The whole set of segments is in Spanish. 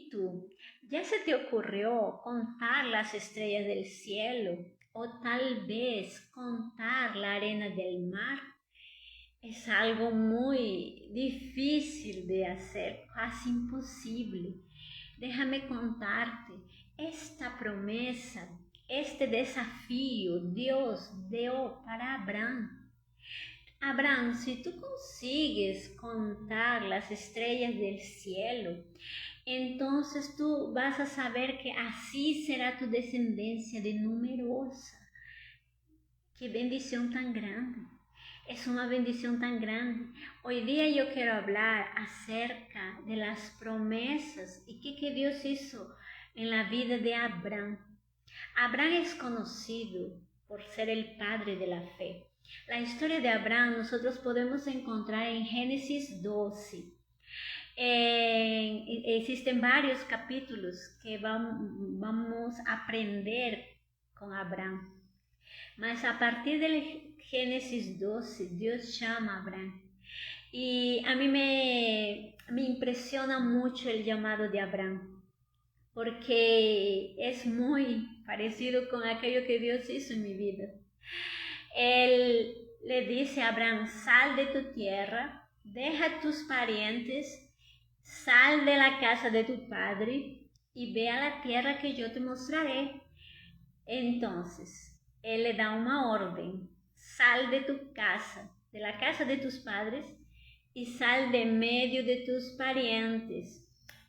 ¿Y tú? ¿Ya se te ocurrió contar las estrellas del cielo o tal vez contar la arena del mar? Es algo muy difícil de hacer, casi imposible. Déjame contarte, esta promesa, este desafío Dios dio para Abraham. Abraham, si tú consigues contar las estrellas del cielo, entonces tú vas a saber que así será tu descendencia de numerosa. Qué bendición tan grande. Es una bendición tan grande. Hoy día yo quiero hablar acerca de las promesas y qué Dios hizo en la vida de Abraham. Abraham es conocido por ser el padre de la fe. La historia de Abraham nosotros podemos encontrar en Génesis 12. Existen varios capítulos que vamos a aprender con Abraham. Mas a partir del Génesis 12, Dios llama a Abraham. Y a mí me impresiona mucho el llamado de Abraham, porque es muy parecido con aquello que Dios hizo en mi vida. Él le dice a Abraham, sal de tu tierra, deja tus parientes, sal de la casa de tu padre y ve a la tierra que yo te mostraré. Entonces, él le da una orden, sal de tu casa, de la casa de tus padres y sal de medio de tus parientes.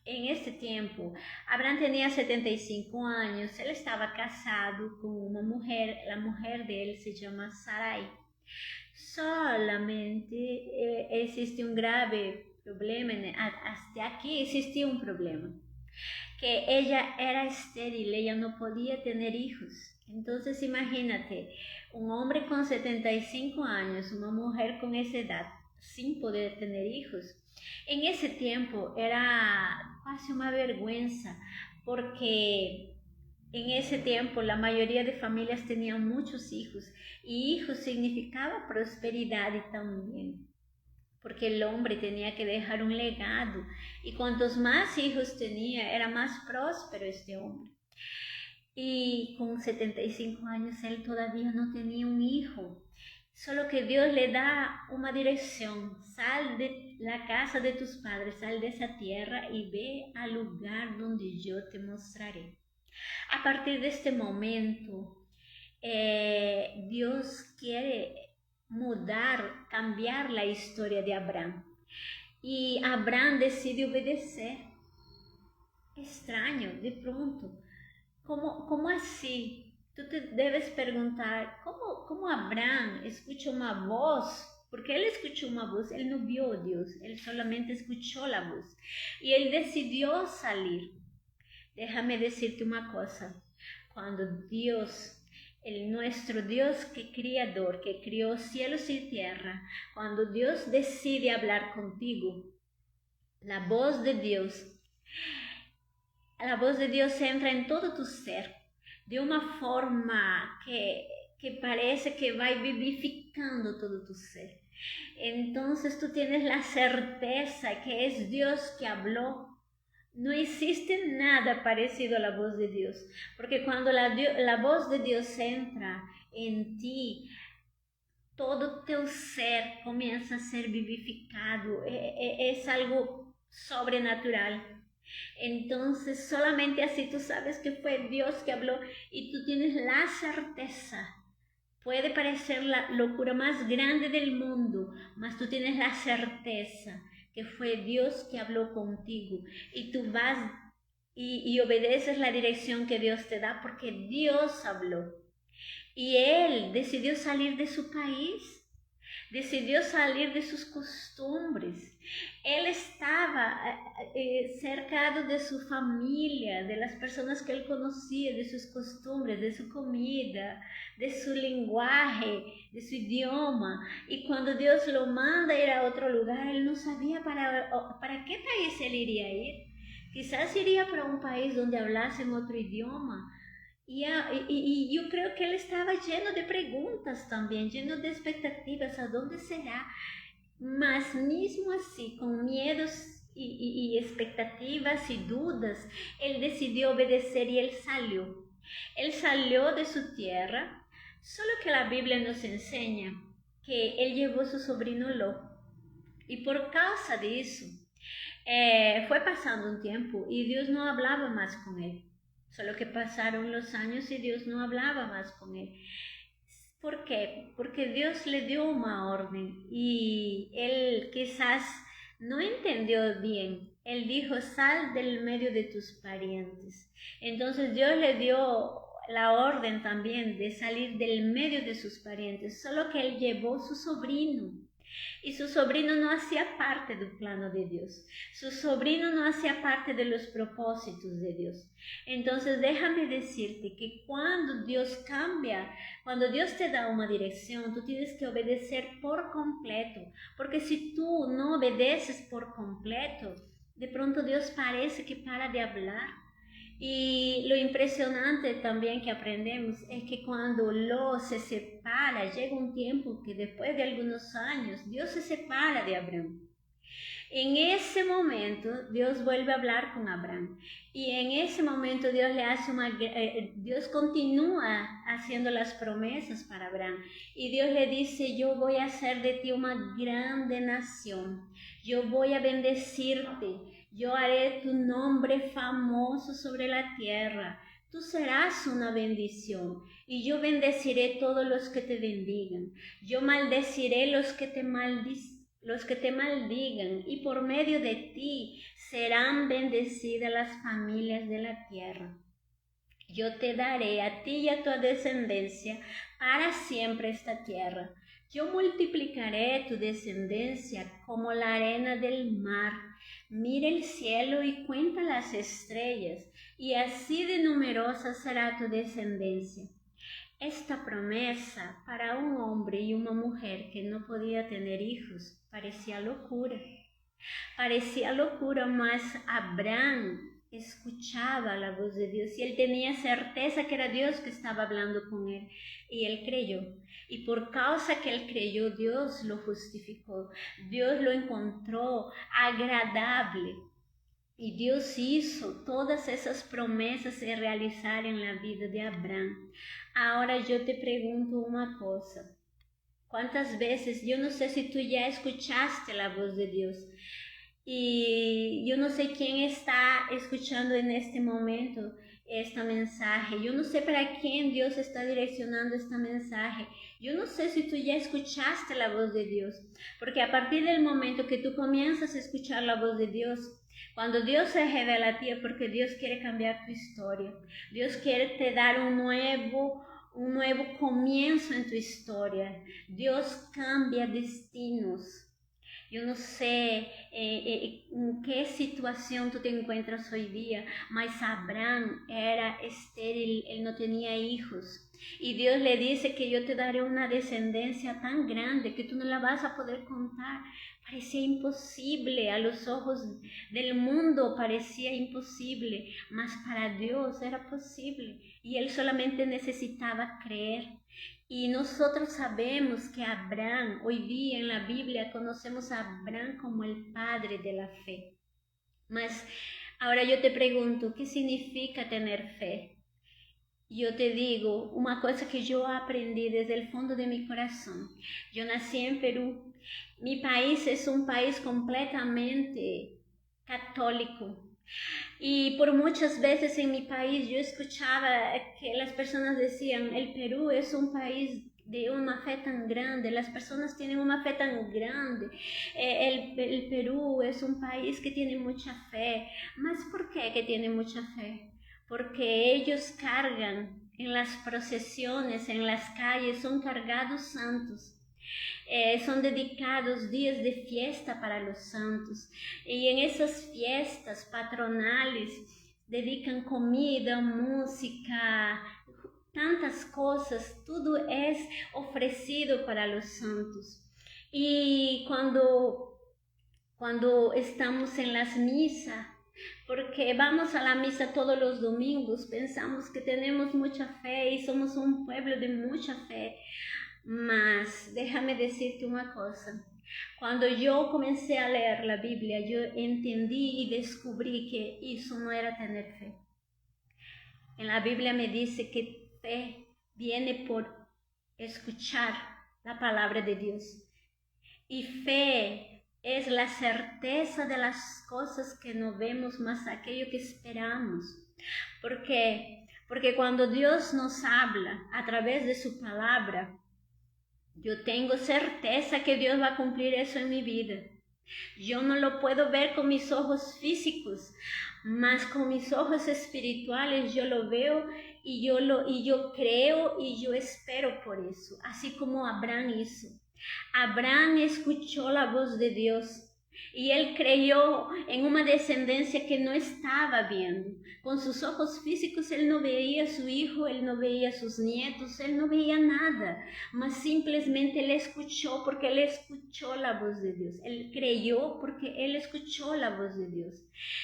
En este tiempo, Abraham tenía 75 años, él estaba casado con una mujer, la mujer de él se llama Sarai. Solamente existe un grave problema, hasta aquí existía un problema, que ella era estéril, ella no podía tener hijos. Entonces imagínate, un hombre con 75 años, una mujer con esa edad, sin poder tener hijos. En ese tiempo era casi una vergüenza, porque en ese tiempo la mayoría de familias tenían muchos hijos, y hijos significaba prosperidad también, porque el hombre tenía que dejar un legado, y cuantos más hijos tenía, era más próspero este hombre. Y con 75 años él todavía no tenía un hijo, solo que Dios le da una dirección, sal de la casa de tus padres, sal de esa tierra y ve al lugar donde yo te mostraré. A partir de este momento, Dios quiere cambiar la historia de Abraham. Y Abraham decide obedecer. Extraño, de pronto. ¿Cómo así? Tú te debes preguntar, ¿cómo Abraham escucha una voz? Porque él escuchó una voz, él no vio a Dios, él solamente escuchó la voz. Y él decidió salir. Déjame decirte una cosa, cuando Dios, nuestro Dios que criador, que crió cielos y tierra, cuando Dios decide hablar contigo, la voz de Dios entra en todo tu ser, de una forma que parece que va vivificando todo tu ser. Entonces tú tienes la certeza que es Dios que habló. No existe nada parecido a la voz de Dios, porque cuando la voz de Dios entra en ti, todo tu ser comienza a ser vivificado, es algo sobrenatural. Entonces solamente así tú sabes que fue Dios que habló y tú tienes la certeza. Puede parecer la locura más grande del mundo, mas tú tienes la certeza que fue Dios que habló contigo y tú vas y obedeces la dirección que Dios te da porque Dios habló. Y él decidió salir de su país, decidió salir de sus costumbres. Él estaba cercado de su familia, de las personas que él conocía, de sus costumbres, de su comida, de su lenguaje, de su idioma. Y cuando Dios lo manda ir a otro lugar, él no sabía para qué país él iría a ir. Quizás iría para un país donde hablasen otro idioma. Y yo creo que él estaba lleno de preguntas también, lleno de expectativas, ¿a dónde será? Mas mismo así, con miedos y expectativas y dudas, él decidió obedecer y él salió. Él salió de su tierra, solo que la Biblia nos enseña que él llevó a su sobrino Lot. Y por causa de eso, fue pasando un tiempo y Dios no hablaba más con él. Solo que pasaron los años y Dios no hablaba más con él. ¿Por qué? Porque Dios le dio una orden y él quizás no entendió bien. Él dijo, sal del medio de tus parientes. Entonces Dios le dio la orden también de salir del medio de sus parientes, solo que él llevó su sobrino. Y su sobrino no hacía parte del plano de Dios. Su sobrino no hacía parte de los propósitos de Dios. Entonces déjame decirte que cuando Dios cambia, cuando Dios te da una dirección, tú tienes que obedecer por completo. Porque si tú no obedeces por completo, de pronto Dios parece que para de hablar. Y lo impresionante también que aprendemos es que cuando Lot se separa, llega un tiempo que después de algunos años, Dios se separa de Abraham. En ese momento, Dios vuelve a hablar con Abraham. Y en ese momento, Dios continúa haciendo las promesas para Abraham. Y Dios le dice, yo voy a hacer de ti una grande nación. Yo voy a bendecirte. Yo haré tu nombre famoso sobre la tierra. Tú serás una bendición, y yo bendeciré todos los que te bendigan. Yo maldeciré los que te maldigan, y por medio de ti serán bendecidas las familias de la tierra. Yo te daré a ti y a tu descendencia para siempre esta tierra. Yo multiplicaré tu descendencia como la arena del mar. Mira el cielo y cuenta las estrellas, y así de numerosa será tu descendencia. Esta promesa para un hombre y una mujer que no podía tener hijos parecía locura. Parecía locura, mas Abraham escuchaba la voz de Dios y él tenía certeza que era Dios que estaba hablando con él, y él creyó. Y por causa que él creyó, Dios lo justificó, Dios lo encontró agradable. Y Dios hizo todas esas promesas se realizar en la vida de Abraham. Ahora yo te pregunto una cosa. ¿Cuántas veces, yo no sé si tú ya escuchaste la voz de Dios? Y yo no sé quién está escuchando en este momento este mensaje. Yo no sé para quién Dios está direccionando este mensaje. Yo no sé si tú ya escuchaste la voz de Dios. Porque a partir del momento que tú comienzas a escuchar la voz de Dios, cuando Dios se revela a ti es porque Dios quiere cambiar tu historia. Dios quiere te dar un nuevo comienzo en tu historia. Dios cambia destinos. Yo no sé en qué situación tú te encuentras hoy día, mas Abraham era estéril, él no tenía hijos. Y Dios le dice que yo te daré una descendencia tan grande que tú no la vas a poder contar. Parecía imposible, a los ojos del mundo parecía imposible, mas para Dios era posible. Y él solamente necesitaba creer. Y nosotros sabemos que Abraham, hoy día en la Biblia conocemos a Abraham como el padre de la fe. Mas ahora yo te pregunto, ¿qué significa tener fe? Yo te digo una cosa que yo aprendí desde el fondo de mi corazón. Yo nací en Perú. Mi país es un país completamente católico. Y por muchas veces en mi país yo escuchaba que las personas decían, el Perú es un país de una fe tan grande, las personas tienen una fe tan grande, el Perú es un país que tiene mucha fe. ¿Mas por qué que tiene mucha fe? Porque ellos cargan en las procesiones, en las calles, son cargados santos. Son dedicados días de fiesta para los santos, y en esas fiestas patronales dedican comida, música, tantas cosas, todo es ofrecido para los santos. Y cuando estamos en las misas, porque vamos a la misa todos los domingos, pensamos que tenemos mucha fe y somos un pueblo de mucha fe. Mas déjame decirte una cosa, Cuando yo comencé a leer la Biblia, yo entendí y descubrí que eso no era tener fe. En la Biblia me dice que fe viene por escuchar la palabra de Dios. Y fe es la certeza de las cosas que no vemos, más aquello que esperamos. ¿Por qué? Porque cuando Dios nos habla a través de su palabra, yo tengo certeza que Dios va a cumplir eso en mi vida. Yo no lo puedo ver con mis ojos físicos, mas con mis ojos espirituales yo lo veo y yo creo y yo espero por eso, así como Abraham hizo. Abraham escuchó la voz de Dios y él creyó en una descendencia que no estaba viendo. Con sus ojos físicos él no veía a su hijo, él no veía a sus nietos, él no veía nada, mas simplemente él escuchó porque él escuchó la voz de Dios. Él creyó porque él escuchó la voz de Dios.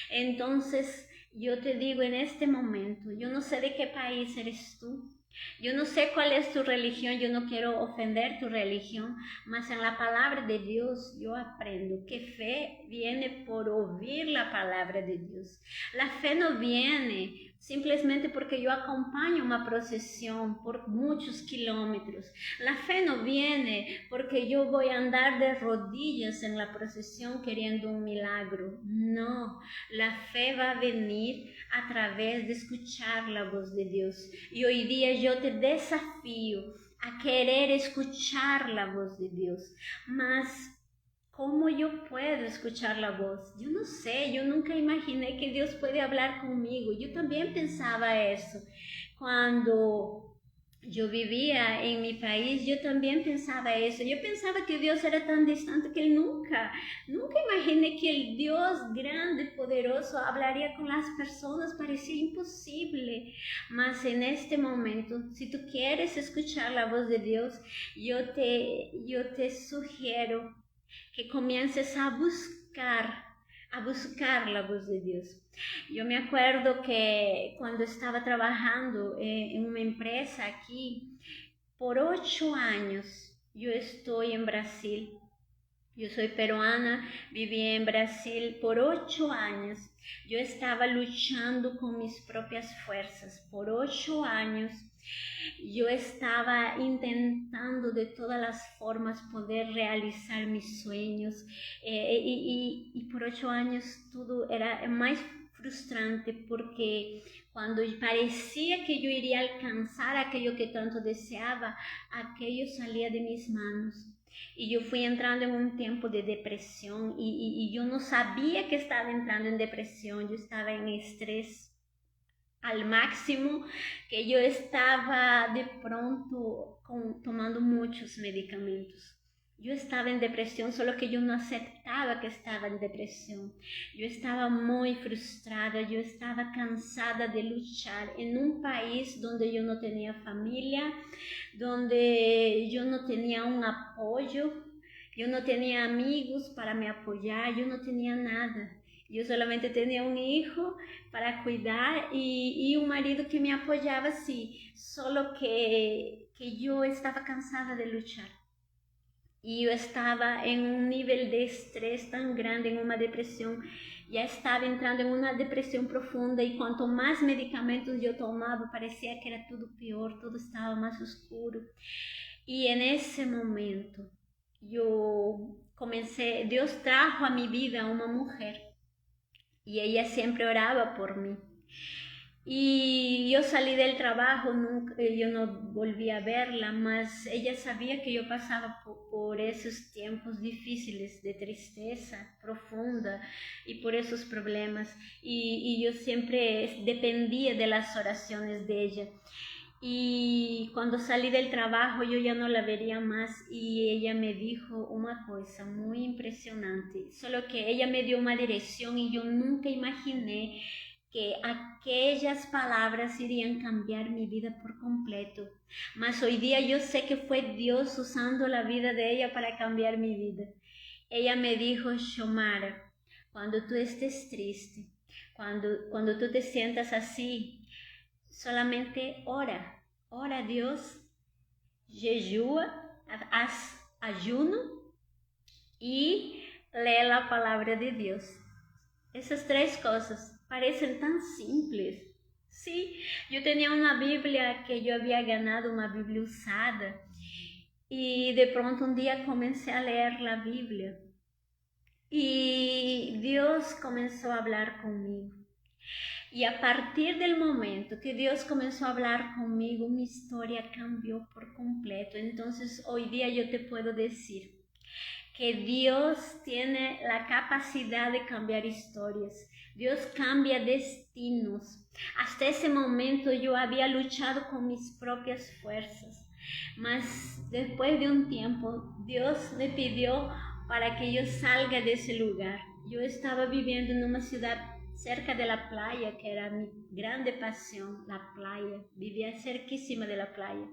Entonces yo te digo en este momento, yo no sé de qué país eres tú. Yo no sé cuál es tu religión, yo no quiero ofender tu religión, mas en la palabra de Dios yo aprendo que fe viene por oír la palabra de Dios. La fe no viene simplemente porque yo acompaño una procesión por muchos kilómetros. La fe no viene porque yo voy a andar de rodillas en la procesión queriendo un milagro. No, la fe va a venir a través de escuchar la voz de Dios. Y hoy día yo te desafío a querer escuchar la voz de Dios. Mas, ¿cómo yo puedo escuchar la voz? Yo no sé, yo nunca imaginé que Dios puede hablar conmigo. Yo también pensaba eso. Cuando yo vivía en mi país, yo también pensaba eso. Yo pensaba que Dios era tan distante que nunca imaginé que el Dios grande, poderoso, hablaría con las personas. Parecía imposible. Mas en este momento, si tú quieres escuchar la voz de Dios, yo te sugiero que comiences a buscar la voz de Dios. Yo me acuerdo que cuando estaba trabajando en una empresa aquí, por 8 años yo estoy en Brasil. Yo soy peruana, viví en Brasil por 8 años. Yo estaba luchando con mis propias fuerzas. Por 8 años yo estaba intentando de todas las formas poder realizar mis sueños. Y por 8 años todo era más frustrante porque cuando parecía que yo iría a alcanzar aquello que tanto deseaba, aquello salía de mis manos. Y yo fui entrando en un tiempo de depresión y yo no sabía que estaba entrando en depresión, yo estaba en estrés al máximo, que yo estaba de pronto tomando muchos medicamentos. Yo estaba en depresión, solo que yo no aceptaba que estaba en depresión. Yo estaba muy frustrada, yo estaba cansada de luchar en un país donde yo no tenía familia, donde yo no tenía un apoyo, yo no tenía amigos para me apoyar, yo no tenía nada. Yo solamente tenía un hijo para cuidar y un marido que me apoyaba, sí, solo que yo estaba cansada de luchar. Y yo estaba en un nivel de estrés tan grande, en una depresión. Ya estaba entrando en una depresión profunda y cuanto más medicamentos yo tomaba, parecía que era todo peor, todo estaba más oscuro. Y en ese momento yo comencé, Dios trajo a mi vida una mujer y ella siempre oraba por mí. Y yo salí del trabajo, yo no volví a verla, mas ella sabía que yo pasaba por esos tiempos difíciles de tristeza profunda y por esos problemas. Y yo siempre dependía de las oraciones de ella. Y cuando salí del trabajo yo ya no la vería más y ella me dijo una cosa muy impresionante, solo que ella me dio una dirección y yo nunca imaginé que aquellas palabras irían a cambiar mi vida por completo. Mas hoy día yo sé que fue Dios usando la vida de ella para cambiar mi vida. Ella me dijo: Xiomara, cuando tú estés triste, cuando tú te sientas así, solamente ora a Dios, jejua, haz ayuno y lee la palabra de Dios. Esas tres cosas parecen tan simples. Sí, yo tenía una Biblia que yo había ganado, una Biblia usada, y de pronto un día comencé a leer la Biblia y Dios comenzó a hablar conmigo. Y a partir del momento que Dios comenzó a hablar conmigo, mi historia cambió por completo. Entonces hoy día yo te puedo decir que Dios tiene la capacidad de cambiar historias. Dios cambia destinos. Hasta ese momento yo había luchado con mis propias fuerzas, mas después de un tiempo Dios me pidió para que yo salga de ese lugar. Yo estaba viviendo en una ciudad cerca de la playa, que era mi grande pasión, la playa. Vivía cerquísima de la playa.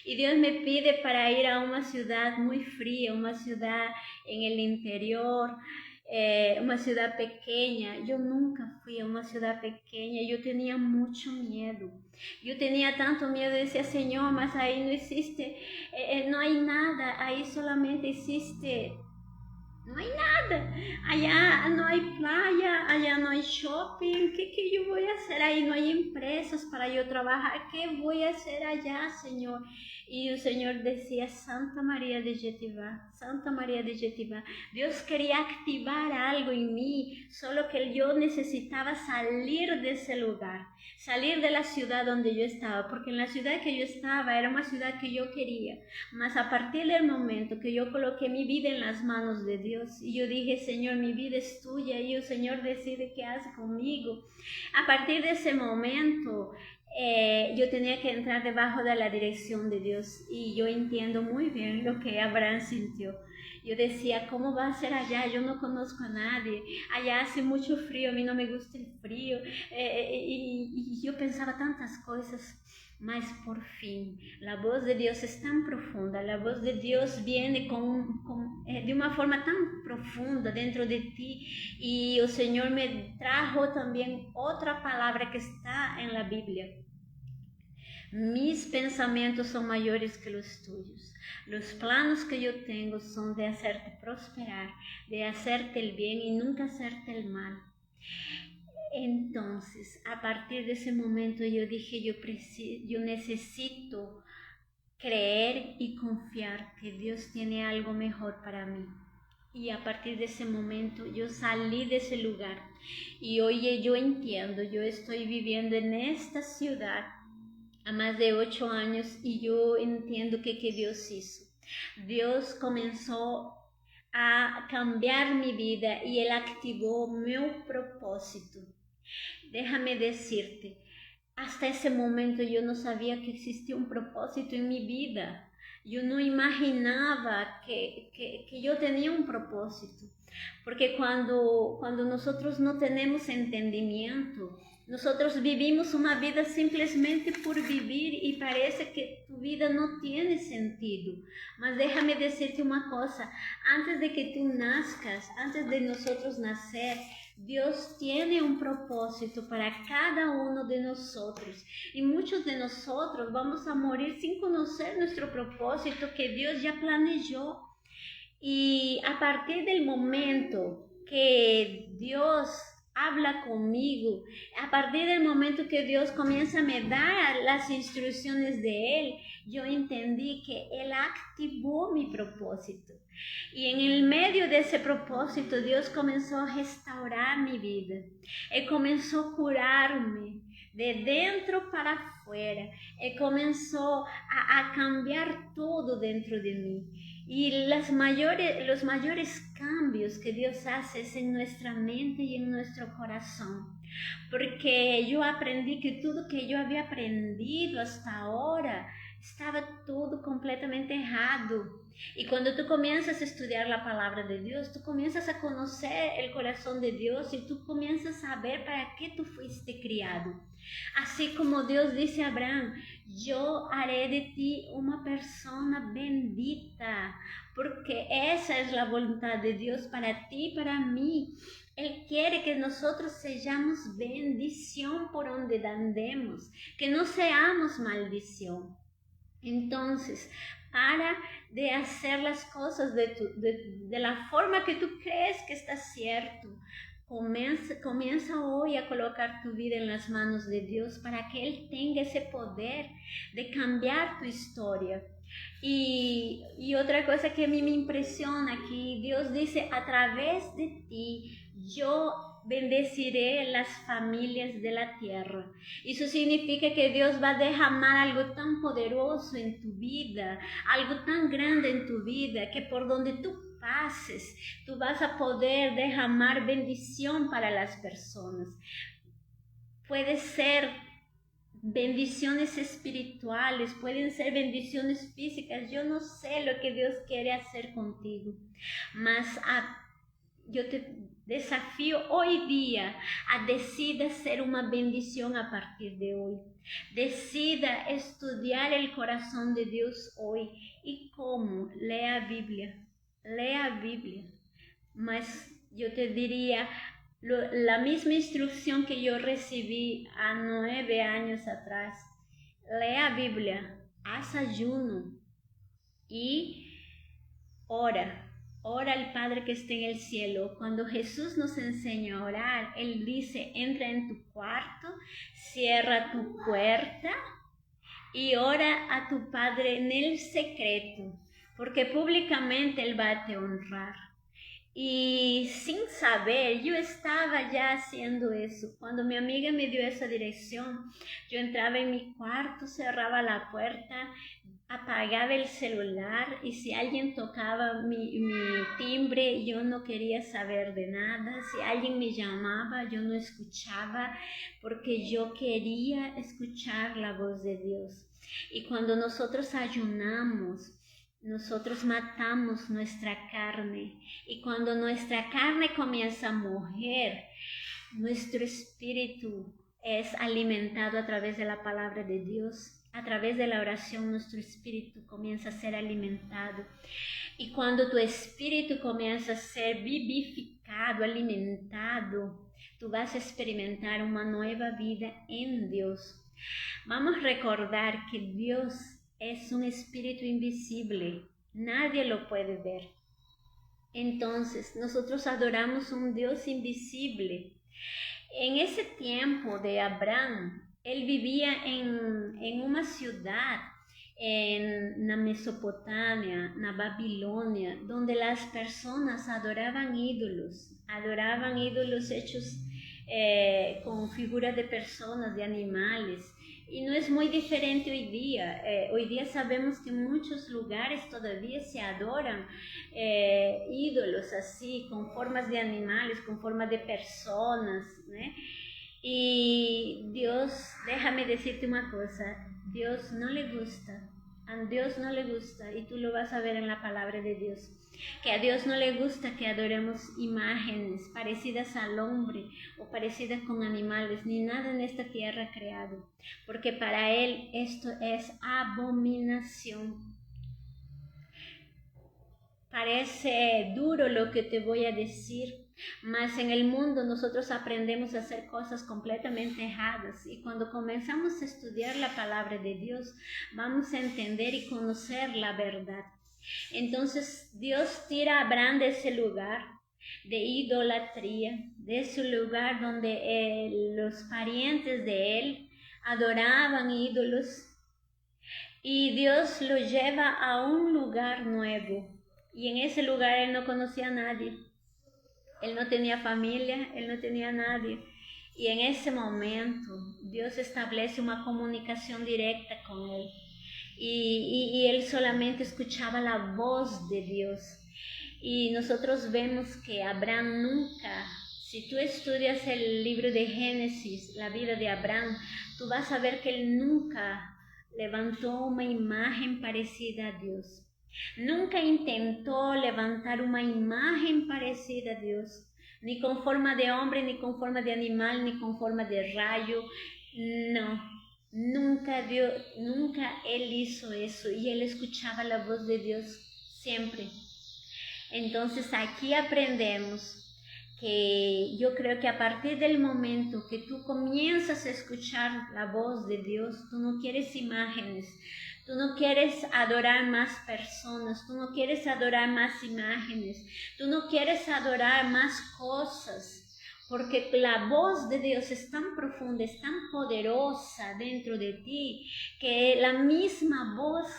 Y Dios me pide para ir a una ciudad muy fría, una ciudad en el interior, una ciudad pequeña. Yo nunca fui a una ciudad pequeña, yo tenía mucho miedo. Yo tenía tanto miedo, decía, Señor, mas ahí no existe, no hay nada, ahí solamente existe... No hay nada, allá no hay playa, allá no hay shopping, ¿qué yo voy a hacer ahí? No hay empresas para yo trabajar, ¿qué voy a hacer allá, Señor? Y el Señor decía, Santa María de Jetibá, Santa María de Jetibá. Dios quería activar algo en mí, solo que yo necesitaba salir de ese lugar, salir de la ciudad donde yo estaba, porque en la ciudad que yo estaba era una ciudad que yo quería, mas a partir del momento que yo coloqué mi vida en las manos de Dios y yo dije, Señor, mi vida es tuya y el Señor decide qué hace conmigo, a partir de ese momento yo tenía que entrar debajo de la dirección de Dios y yo entiendo muy bien lo que Abraham sintió. Yo decía, ¿cómo va a ser allá? Yo no conozco a nadie, allá hace mucho frío, a mí no me gusta el frío, y yo pensaba tantas cosas. Mas por fin, la voz de Dios es tan profunda, la voz de Dios viene de una forma tan profunda dentro de ti, y el Señor me trajo también otra palabra que está en la Biblia. Mis pensamientos son mayores que los tuyos. Los planos que yo tengo son de hacerte prosperar, de hacerte el bien y nunca hacerte el mal. Entonces, a partir de ese momento yo dije, yo necesito creer y confiar que Dios tiene algo mejor para mí. Y a partir de ese momento yo salí de ese lugar y hoy yo entiendo, yo estoy viviendo en esta ciudad a más de 8 años y yo entiendo que Dios hizo. Dios comenzó a cambiar mi vida y Él activó mi propósito. Déjame decirte, hasta ese momento yo no sabía que existía un propósito en mi vida. Yo no imaginaba que yo tenía un propósito. Porque cuando nosotros no tenemos entendimiento, nosotros vivimos una vida simplemente por vivir y parece que tu vida no tiene sentido. Mas déjame decirte una cosa, antes de que tú nazcas, antes de nosotros nacer, Dios tiene un propósito para cada uno de nosotros y muchos de nosotros vamos a morir sin conocer nuestro propósito que Dios ya planejó. Y a partir del momento que Dios habla conmigo, a partir del momento que Dios comienza a me dar las instrucciones de Él, yo entendí que Él activó mi propósito. Y en el medio de ese propósito, Dios comenzó a restaurar mi vida. Él comenzó a curarme de dentro para afuera. Él comenzó a cambiar todo dentro de mí. Y los mayores cambios que Dios hace es en nuestra mente y en nuestro corazón. Porque yo aprendí que todo que yo había aprendido hasta ahora estaba todo completamente errado. Y cuando tú comienzas a estudiar la palabra de Dios, tú comienzas a conocer el corazón de Dios y tú comienzas a saber para qué tú fuiste criado. Así como Dios dice a Abraham, yo haré de ti una persona bendita, porque esa es la voluntad de Dios para ti y para mí. Él quiere que nosotros seamos bendición por donde andemos, que no seamos maldición. Entonces, para de hacer las cosas de la forma que tú crees que está cierto. Comienza hoy a colocar tu vida en las manos de Dios para que Él tenga ese poder de cambiar tu historia. Y otra cosa que a mí me impresiona aquí, Dios dice, a través de ti yo bendeciré las familias de la tierra. Eso significa que Dios va a derramar algo tan poderoso en tu vida, algo tan grande en tu vida, que por donde tú pases, tú vas a poder derramar bendición para las personas. Puede ser bendiciones espirituales, pueden ser bendiciones físicas. Yo no sé lo que Dios quiere hacer contigo, mas yo te desafío hoy día a decida ser una bendición a partir de hoy. Decida estudiar el corazón de Dios hoy. ¿Y cómo? Lea Biblia. Mas yo te diría, la misma instrucción que yo recibí a 9 años atrás. Lea Biblia, haz ayuno y ora al Padre que está en el cielo. Cuando Jesús nos enseña a orar, Él dice, entra en tu cuarto, cierra tu puerta y ora a tu Padre en el secreto, porque públicamente Él va a te honrar. Y sin saber, yo estaba ya haciendo eso. Cuando mi amiga me dio esa dirección, yo entraba en mi cuarto, cerraba la puerta, apagaba el celular y si alguien tocaba mi timbre, yo no quería saber de nada. Si alguien me llamaba, yo no escuchaba porque yo quería escuchar la voz de Dios. Y cuando nosotros ayunamos, nosotros matamos nuestra carne y cuando nuestra carne comienza a morir, nuestro espíritu es alimentado a través de la palabra de Dios. A través de la oración nuestro espíritu comienza a ser alimentado. Y cuando tu espíritu comienza a ser vivificado, alimentado, tú vas a experimentar una nueva vida en Dios. Vamos a recordar que Dios es un espíritu invisible. Nadie lo puede ver. Entonces, nosotros adoramos un Dios invisible. En ese tiempo de Abraham, él vivía en una ciudad en la Mesopotamia, en la Babilonia, donde las personas adoraban ídolos hechos con figuras de personas, de animales. Y no es muy diferente hoy día. Hoy día sabemos que en muchos lugares todavía se adoran ídolos así, con formas de animales, con formas de personas, ¿no? Y Dios, déjame decirte una cosa, Dios no le gusta, a Dios no le gusta, y tú lo vas a ver en la palabra de Dios, que a Dios no le gusta que adoremos imágenes parecidas al hombre o parecidas con animales, ni nada en esta tierra creado, porque para Él esto es abominación. Parece duro lo que te voy a decir, mas en el mundo nosotros aprendemos a hacer cosas completamente erradas y cuando comenzamos a estudiar la palabra de Dios, vamos a entender y conocer la verdad. Entonces Dios tira a Abraham de ese lugar de idolatría, de ese lugar donde los parientes de él adoraban ídolos, y Dios lo lleva a un lugar nuevo. Y en ese lugar él no conocía a nadie. Él no tenía familia, él no tenía a nadie. Y en ese momento Dios establece una comunicación directa con él. Y él solamente escuchaba la voz de Dios. Y nosotros vemos que Abraham nunca, si tú estudias el libro de Génesis, la vida de Abraham, tú vas a ver que él nunca levantó una imagen parecida a Dios. Nunca intentó levantar una imagen parecida a Dios, ni con forma de hombre, ni con forma de animal, ni con forma de rayo. No, nunca él hizo eso, y él escuchaba la voz de Dios siempre. Entonces aquí aprendemos que yo creo que a partir del momento que tú comienzas a escuchar la voz de Dios, tú no quieres imágenes, tú no quieres adorar más personas, tú no quieres adorar más imágenes, tú no quieres adorar más cosas. Porque la voz de Dios es tan profunda, es tan poderosa dentro de ti, que la misma voz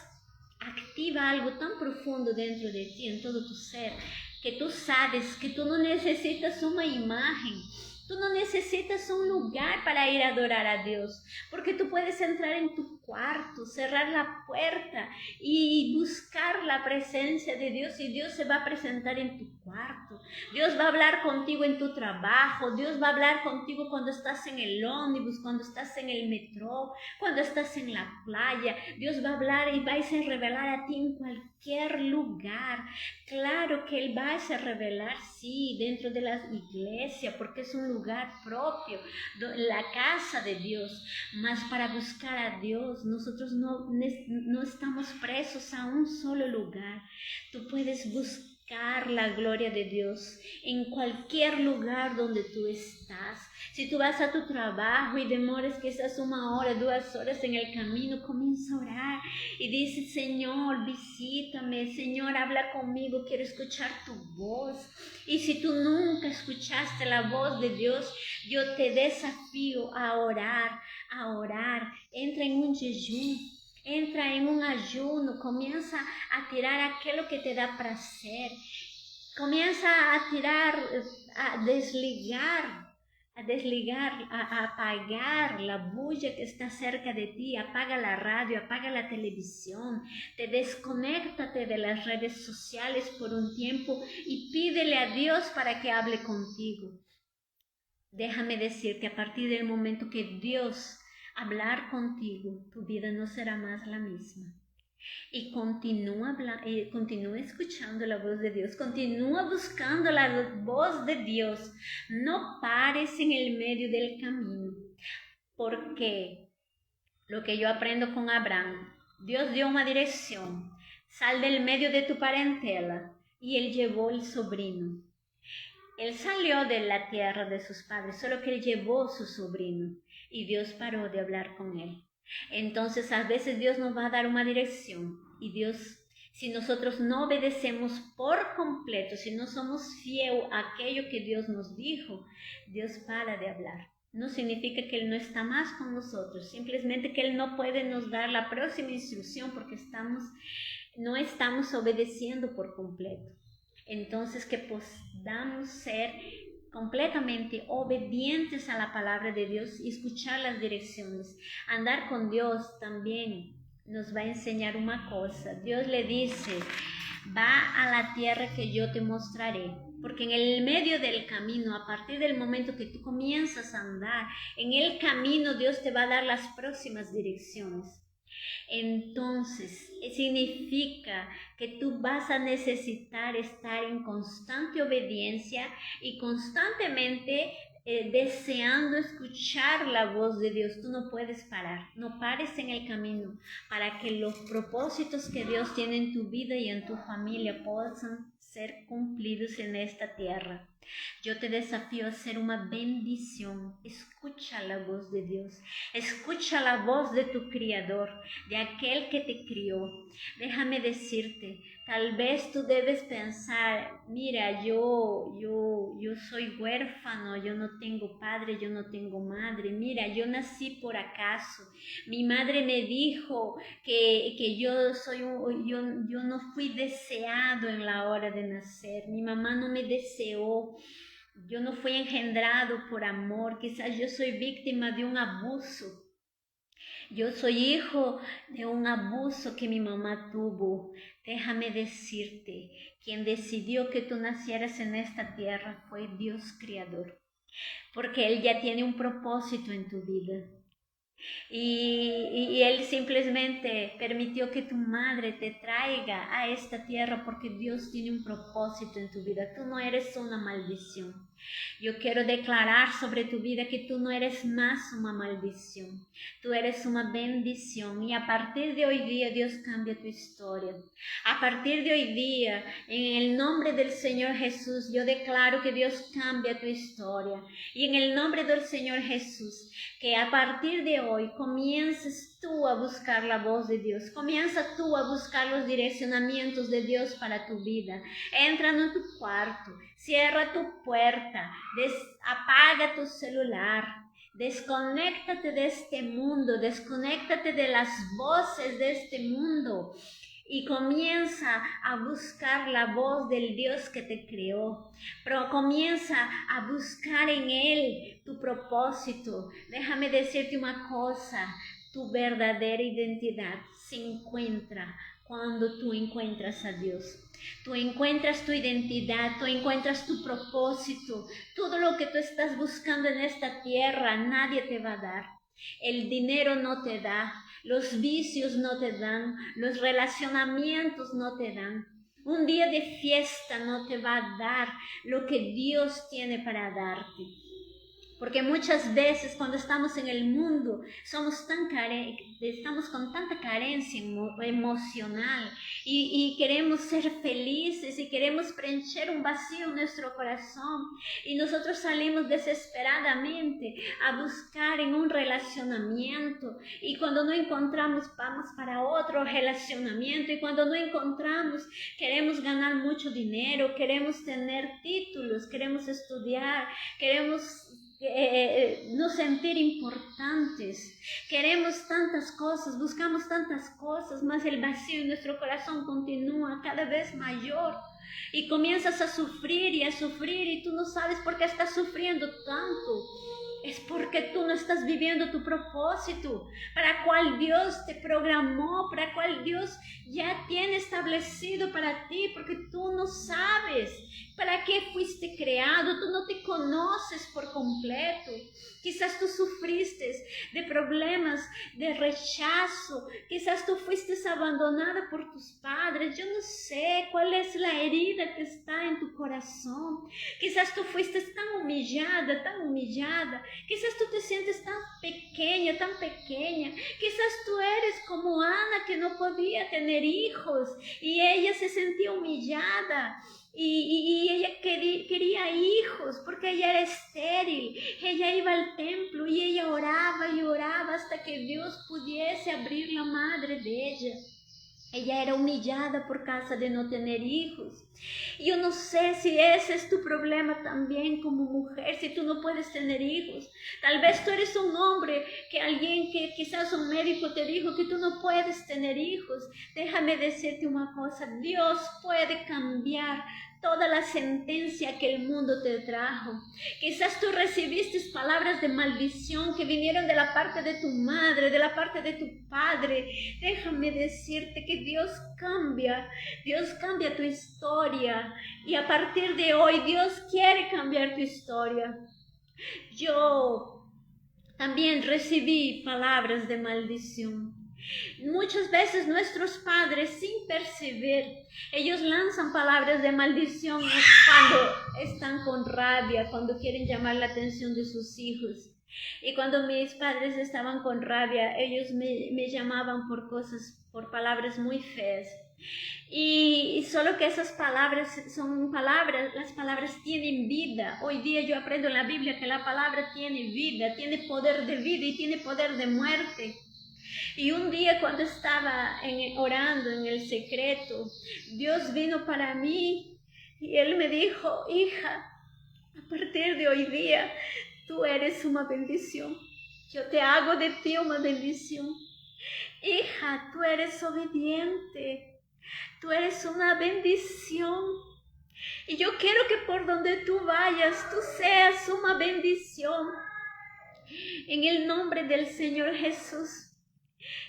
activa algo tan profundo dentro de ti, en todo tu ser, que tú sabes que tú no necesitas una imagen, tú no necesitas un lugar para ir a adorar a Dios, porque tú puedes entrar en tu cuarto, cerrar la puerta y buscar la presencia de Dios, y Dios se va a presentar en tu cuarto. Dios va a hablar contigo en tu trabajo, Dios va a hablar contigo cuando estás en el ómnibus, cuando estás en el metro, cuando estás en la playa. Dios va a hablar y va a se revelar a ti en cualquier lugar. Claro que Él va a se revelar, sí, dentro de la iglesia, porque es un lugar propio, la casa de Dios. Mas para buscar a Dios, nosotros no estamos presos a un solo lugar. Tú puedes buscar la gloria de Dios en cualquier lugar donde tú estás. Si tú vas a tu trabajo y demoras quizás 1 hora, 2 horas en el camino, comienza a orar y dice: Señor, visítame, Señor, habla conmigo, quiero escuchar tu voz. Y si tú nunca escuchaste la voz de Dios, yo te desafío a orar, entra en un jejum. Entra en un ayuno, comienza a tirar aquello que te da placer, comienza a tirar, a desligar, a apagar la bulla que está cerca de ti. Apaga la radio, apaga la televisión, desconéctate de las redes sociales por un tiempo y pídele a Dios para que hable contigo. Déjame decirte, a partir del momento que Dios hablar contigo, tu vida no será más la misma. Y continúa escuchando la voz de Dios, continúa buscando la voz de Dios. No pares en el medio del camino, porque lo que yo aprendo con Abraham, Dios dio una dirección: sal del medio de tu parentela, y él llevó el sobrino. Él salió de la tierra de sus padres, solo que él llevó su sobrino, y Dios paró de hablar con él. Entonces, a veces Dios nos va a dar una dirección, y Dios, si nosotros no obedecemos por completo, si no somos fieles a aquello que Dios nos dijo, Dios para de hablar. No significa que Él no está más con nosotros, simplemente que Él no puede nos dar la próxima instrucción porque no estamos obedeciendo por completo. Entonces, que podamos ser completamente obedientes a la palabra de Dios y escuchar las direcciones. Andar con Dios también nos va a enseñar una cosa. Dios le dice: va a la tierra que yo te mostraré. Porque en el medio del camino, a partir del momento que tú comienzas a andar, en el camino Dios te va a dar las próximas direcciones. Entonces, significa que tú vas a necesitar estar en constante obediencia y constantemente deseando escuchar la voz de Dios. Tú no puedes parar, no pares en el camino, para que los propósitos que Dios tiene en tu vida y en tu familia puedan ser cumplidos en esta tierra. Yo te desafío a ser una bendición. Escucha la voz de Dios, escucha la voz de tu Criador, de aquel que te crió. Déjame decirte, tal vez tú debes pensar: mira, yo soy huérfano, yo no tengo padre, yo no tengo madre, mira, yo nací por acaso, mi madre me dijo que yo no fui deseado en la hora de nacer, mi mamá no me deseó, yo no fui engendrado por amor, quizás yo soy víctima de un abuso. Yo soy hijo de un abuso que mi mamá tuvo. Déjame decirte, quien decidió que tú nacieras en esta tierra fue Dios Creador, porque Él ya tiene un propósito en tu vida. Y Él simplemente permitió que tu madre te traiga a esta tierra porque Dios tiene un propósito en tu vida. Tú no eres una maldición. Yo quiero declarar sobre tu vida que tú no eres más una maldición, tú eres una bendición y a partir de hoy día Dios cambia tu historia. A partir de hoy día, en el nombre del Señor Jesús, yo declaro que Dios cambia tu historia y en el nombre del Señor Jesús, que a partir de hoy comiences tú a buscar la voz de Dios, comienza tú a buscar los direccionamientos de Dios para tu vida. Entra en tu cuarto, cierra tu puerta, apaga tu celular, desconéctate de este mundo, desconéctate de las voces de este mundo y comienza a buscar la voz del Dios que te creó, pero comienza a buscar en Él tu propósito. Déjame decirte una cosa, tu verdadera identidad se encuentra cuando tú encuentras a Dios. Tú encuentras tu identidad, tú encuentras tu propósito. Todo lo que tú estás buscando en esta tierra, nadie te va a dar. El dinero no te da, los vicios no te dan, los relacionamientos no te dan. Un día de fiesta no te va a dar lo que Dios tiene para darte. Porque muchas veces cuando estamos en el mundo estamos con tanta carencia emocional y queremos ser felices y queremos preencher un vacío en nuestro corazón y nosotros salimos desesperadamente a buscar en un relacionamiento y cuando no encontramos vamos para otro relacionamiento y cuando no encontramos queremos ganar mucho dinero, queremos tener títulos, queremos estudiar, queremos nos sentir importantes, queremos tantas cosas, buscamos tantas cosas, mas el vacío en nuestro corazón continúa cada vez mayor y comienzas a sufrir y tú no sabes por qué estás sufriendo tanto. Es porque tú no estás viviendo tu propósito, para cual Dios te programó, para cual Dios ya tiene establecido para ti, porque tú no sabes para qué fuiste creado, tú no te conoces por completo. Quizás tú sufriste de problemas, de rechazo, quizás tú fuiste abandonada por tus padres, yo no sé cuál es la herida que está en tu corazón. Quizás tú fuiste tan humillada, quizás tú te sientes tan pequeña, quizás tú eres como Ana que no podía tener hijos y ella se sentía humillada. Y ella quería hijos porque ella era estéril, ella iba al templo y ella oraba y oraba hasta que Dios pudiese abrir la madre de ella. Ella era humillada por causa de no tener hijos. Yo no sé si ese es tu problema también como mujer, si tú no puedes tener hijos. Tal vez tú eres un hombre, que alguien que quizás un médico te dijo que tú no puedes tener hijos. Déjame decirte una cosa, Dios puede cambiar toda la sentencia que el mundo te trajo. Quizás tú recibiste palabras de maldición que vinieron de la parte de tu madre, de la parte de tu padre. Déjame decirte que Dios cambia tu historia y a partir de hoy Dios quiere cambiar tu historia. Yo también recibí palabras de maldición. Muchas veces nuestros padres, sin percibir, ellos lanzan palabras de maldición cuando están con rabia, cuando quieren llamar la atención de sus hijos. Y cuando mis padres estaban con rabia, ellos me llamaban por palabras muy feas. Y solo que esas palabras son palabras, las palabras tienen vida. Hoy día yo aprendo en la Biblia que la palabra tiene vida, tiene poder de vida y tiene poder de muerte. Y un día cuando estaba orando en el secreto, Dios vino para mí y Él me dijo: hija, a partir de hoy día tú eres una bendición. Yo te hago de ti una bendición. Hija, tú eres obediente. Tú eres una bendición. Y yo quiero que por donde tú vayas, tú seas una bendición. En el nombre del Señor Jesús.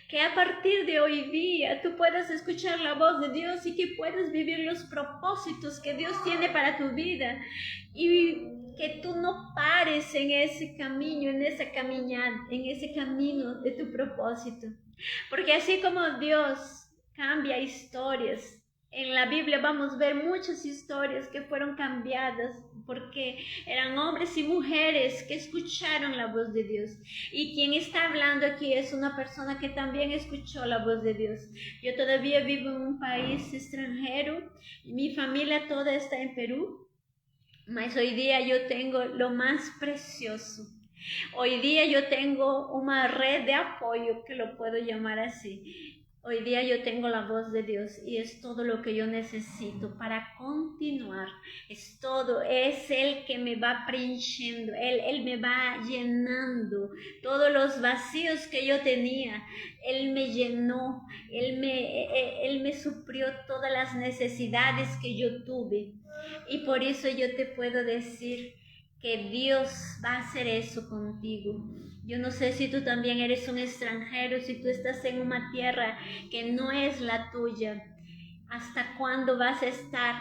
Que a partir de hoy día tú puedas escuchar la voz de Dios y que puedas vivir los propósitos que Dios tiene para tu vida. Y que tú no pares en ese camino, en ese camino de tu propósito. Porque así como Dios cambia historias, En la Biblia vamos a ver muchas historias que fueron cambiadas porque eran hombres y mujeres que escucharon la voz de Dios. Y quien está hablando aquí es una persona que también escuchó la voz de Dios. Yo todavía vivo en un país extranjero, mi familia toda está en Perú, mas hoy día yo tengo lo más precioso. Hoy día yo tengo una red de apoyo, que lo puedo llamar así. Hoy día yo tengo la voz de Dios y es todo lo que yo necesito para continuar. Es todo, es Él que me va prendiendo, Él me va llenando. Todos los vacíos que yo tenía, Él me llenó, Él me suplió todas las necesidades que yo tuve. Y por eso yo te puedo decir que Dios va a hacer eso contigo. Yo no sé si tú también eres un extranjero, si tú estás en una tierra que no es la tuya. ¿Hasta cuándo vas a estar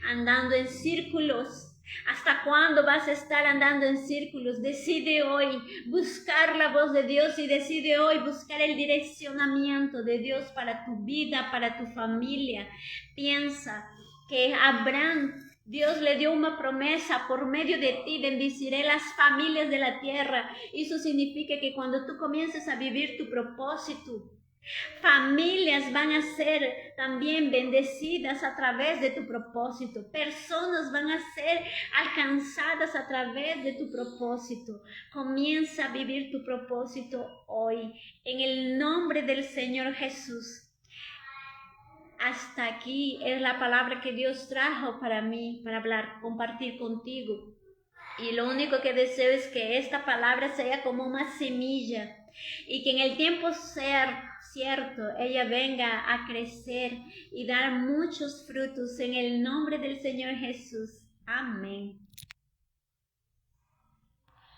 andando en círculos? ¿Hasta cuándo vas a estar andando en círculos? Decide hoy buscar la voz de Dios y decide hoy buscar el direccionamiento de Dios para tu vida, para tu familia. Piensa que Abraham, Dios le dio una promesa: por medio de ti bendeciré las familias de la tierra. Eso significa que cuando tú comiences a vivir tu propósito, familias van a ser también bendecidas a través de tu propósito. Personas van a ser alcanzadas a través de tu propósito. Comienza a vivir tu propósito hoy, en el nombre del Señor Jesús. Hasta aquí es la palabra que Dios trajo para mí, para hablar, compartir contigo. Y lo único que deseo es que esta palabra sea como una semilla y que en el tiempo sea cierto, ella venga a crecer y dar muchos frutos en el nombre del Señor Jesús. Amén.